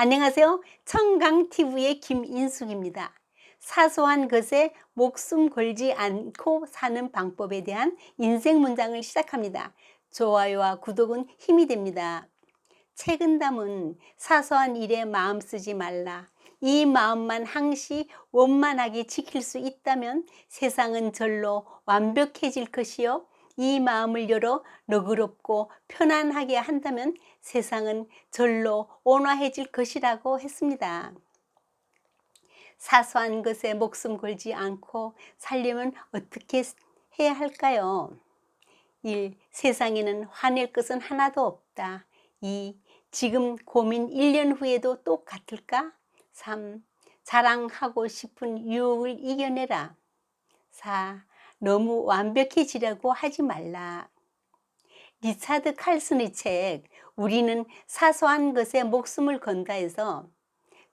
안녕하세요. 청강TV의 김인숙입니다. 사소한 것에 목숨 걸지 않고 사는 방법에 대한 인생 문장을 시작합니다. 좋아요와 구독은 힘이 됩니다. 책은 담은 사소한 일에 마음 쓰지 말라. 이 마음만 항시 원만하게 지킬 수 있다면 세상은 절로 완벽해질 것이요. 이 마음을 열어 너그럽고 편안하게 한다면 세상은 절로 온화해질 것이라고 했습니다. 사소한 것에 목숨 걸지 않고 살려면 어떻게 해야 할까요? 1. 세상에는 화낼 것은 하나도 없다. 2. 지금 고민 1년 후에도 똑같을까? 3. 자랑하고 싶은 유혹을 이겨내라. 4. 너무 완벽해지려고 하지 말라. 리차드 칼슨의 책 우리는 사소한 것에 목숨을 건다에서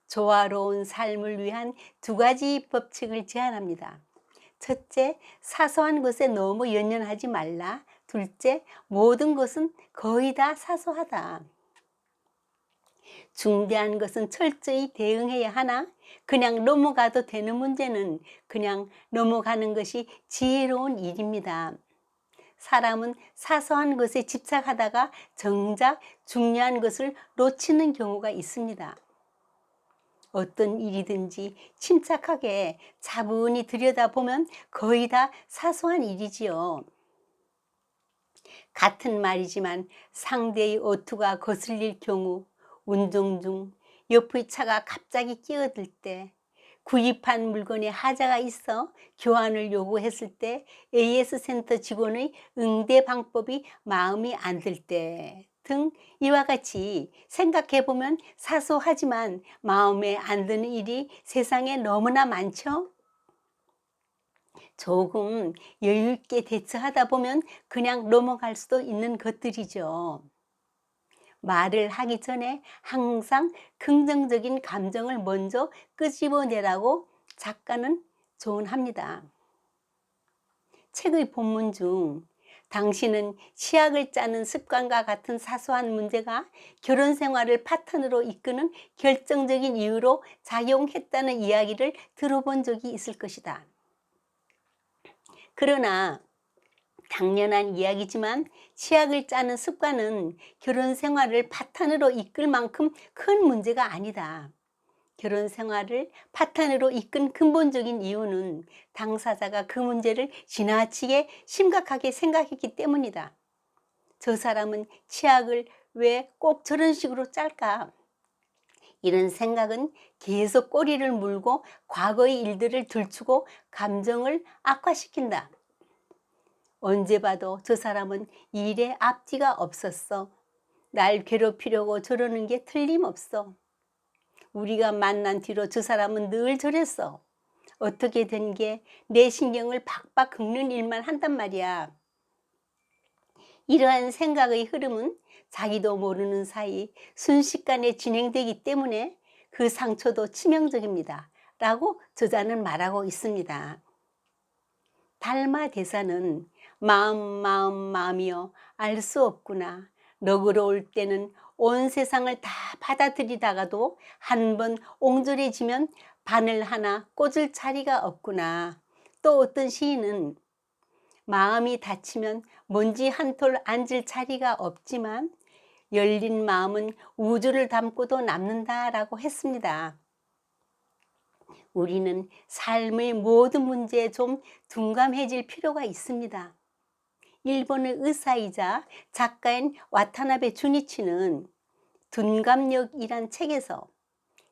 조화로운 삶을 위한 2가지 법칙을 제안합니다. 첫째, 사소한 것에 너무 연연하지 말라. 둘째, 모든 것은 거의 다 사소하다. 중대한 것은 철저히 대응해야 하나 그냥 넘어가도 되는 문제는 그냥 넘어가는 것이 지혜로운 일입니다. 사람은 사소한 것에 집착하다가 정작 중요한 것을 놓치는 경우가 있습니다. 어떤 일이든지 침착하게 차분히 들여다보면 거의 다 사소한 일이지요. 같은 말이지만 상대의 어투가 거슬릴 경우, 운전 중 옆의 차가 갑자기 끼어들 때, 구입한 물건에 하자가 있어 교환을 요구했을 때, AS 센터 직원의 응대 방법이 마음에 안 들 때 등 이와 같이 생각해보면 사소하지만 마음에 안 드는 일이 세상에 너무나 많죠. 조금 여유 있게 대처하다 보면 그냥 넘어갈 수도 있는 것들이죠. 말을 하기 전에 항상 긍정적인 감정을 먼저 끄집어내라고 작가는 조언합니다. 책의 본문 중 당신은 치약을 짜는 습관과 같은 사소한 문제가 결혼 생활을 파탄으로 이끄는 결정적인 이유로 작용했다는 이야기를 들어본 적이 있을 것이다. 그러나 당연한 이야기지만 치약을 짜는 습관은 결혼 생활을 파탄으로 이끌 만큼 큰 문제가 아니다. 결혼 생활을 파탄으로 이끈 근본적인 이유는 당사자가 그 문제를 지나치게 심각하게 생각했기 때문이다. 저 사람은 치약을 왜 꼭 저런 식으로 짤까? 이런 생각은 계속 꼬리를 물고 과거의 일들을 들추고 감정을 악화시킨다. 언제 봐도 저 사람은 일에 앞뒤가 없었어. 날 괴롭히려고 저러는 게 틀림없어. 우리가 만난 뒤로 저 사람은 늘 저랬어. 어떻게 된 게 내 신경을 박박 긁는 일만 한단 말이야. 이러한 생각의 흐름은 자기도 모르는 사이 순식간에 진행되기 때문에 그 상처도 치명적입니다. 라고 저자는 말하고 있습니다. 달마 대사는 마음이여 알 수 없구나. 너그러울 때는 온 세상을 다 받아들이다가도 한번 옹졸해지면 바늘 하나 꽂을 자리가 없구나. 또 어떤 시인은 마음이 닫히면 먼지 한 톨 앉을 자리가 없지만 열린 마음은 우주를 담고도 남는다라고 했습니다. 우리는 삶의 모든 문제에 좀 둔감해질 필요가 있습니다. 일본의 의사이자 작가인 와타나베 주니치는 둔감력이란 책에서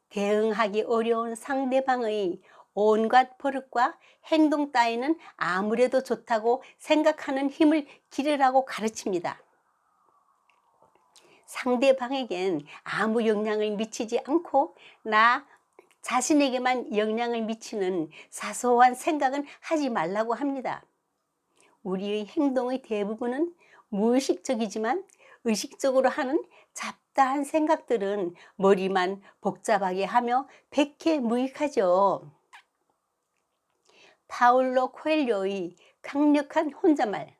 대응하기 어려운 상대방의 온갖 버릇과 행동 따위는 아무래도 좋다고 생각하는 힘을 기르라고 가르칩니다. 상대방에겐 아무 영향을 미치지 않고 나 자신에게만 영향을 미치는 사소한 생각은 하지 말라고 합니다. 우리의 행동의 대부분은 무의식적이지만 의식적으로 하는 잡다한 생각들은 머리만 복잡하게 하며 백해무익하죠. 파울로 코엘료의 강력한 혼잣말.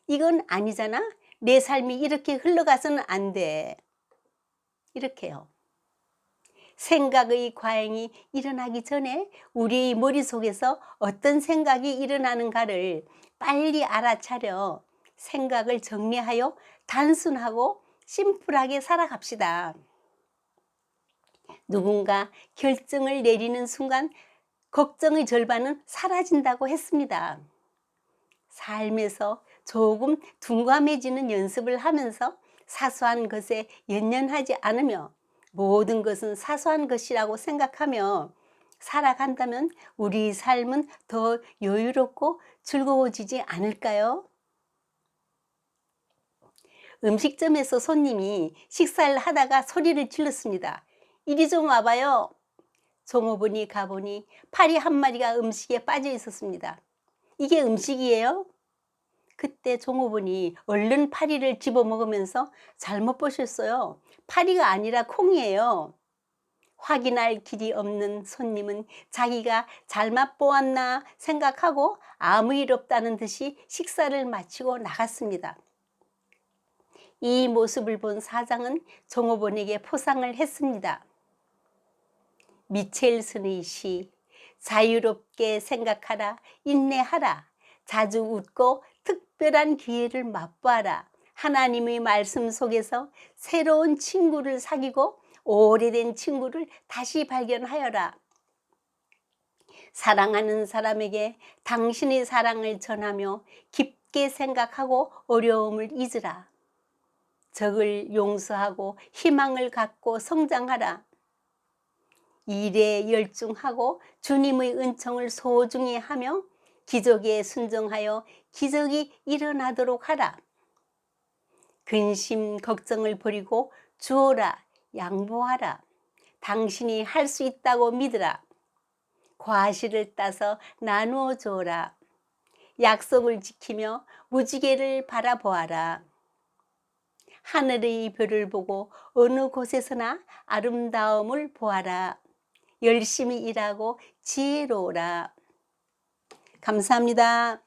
이건 아니잖아. 내 삶이 이렇게 흘러가서는 안 돼. 이렇게요. 생각의 과잉이 일어나기 전에 우리 머릿속에서 어떤 생각이 일어나는가를 빨리 알아차려 생각을 정리하여 단순하고 심플하게 살아갑시다. 누군가 결정을 내리는 순간 걱정의 절반은 사라진다고 했습니다. 삶에서 조금 둔감해지는 연습을 하면서 사소한 것에 연연하지 않으며 모든 것은 사소한 것이라고 생각하며 살아간다면 우리 삶은 더 여유롭고 즐거워지지 않을까요? 음식점에서 손님이 식사를 하다가 소리를 질렀습니다. 이리 좀 와봐요. 종업원이 가보니 파리 한 마리가 음식에 빠져 있었습니다. 이게 음식이에요? 그때 종업원이 얼른 파리를 집어먹으면서 잘못 보셨어요. 파리가 아니라 콩이에요. 확인할 길이 없는 손님은 자기가 잘못 보았나 생각하고 아무 일 없다는 듯이 식사를 마치고 나갔습니다. 이 모습을 본 사장은 종업원에게 포상을 했습니다. 미첼슨의 시, 자유롭게 생각하라, 인내하라, 자주 웃고 특별한 기회를 맛보아라. 하나님의 말씀 속에서 새로운 친구를 사귀고 오래된 친구를 다시 발견하여라. 사랑하는 사람에게 당신의 사랑을 전하며 깊게 생각하고 어려움을 잊으라. 적을 용서하고 희망을 갖고 성장하라. 일에 열중하고 주님의 은총을 소중히 하며 기적에 순종하여 기적이 일어나도록 하라. 근심 걱정을 버리고 주어라, 양보하라. 당신이 할 수 있다고 믿으라. 과실을 따서 나누어 주어라. 약속을 지키며 무지개를 바라보아라. 하늘의 별을 보고 어느 곳에서나 아름다움을 보아라. 열심히 일하고 지혜로우라. 감사합니다.